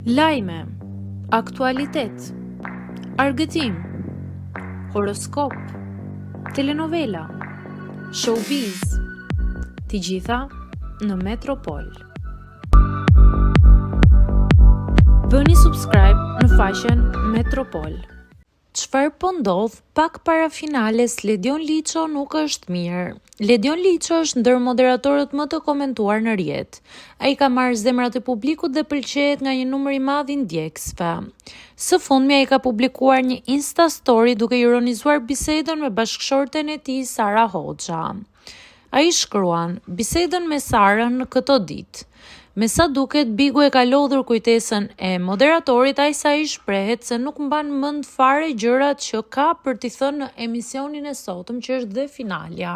Lajme, aktualitet, argëtim, horoskop, telenovela, showbiz, të gjitha në Metropol. Bëni subscribe në faqen Metropol. Çfarë po ndodh pak para finales Ledion Liço nuk është mirë. Ledion Liço është ndër moderatorët më të komentuar në rrjet. Ai ka marrë zemrat e publikut dhe pëlqehet nga një numër i madh i ndjekësve. Së fundmi ai ka publikuar një Insta story duke ironizuar bisedën me bashkëshorten e tij Sara Hoxha. Ai shkruan: "Bisedën me Sarën në këto ditë. Me sa duket, Bigu e ka lodhur kujtesën e moderatorit, aq sa i shprehet se nuk mban mend fare gjërat që ka për t'i thënë në emisionin e sotëm, që është dhe finalja."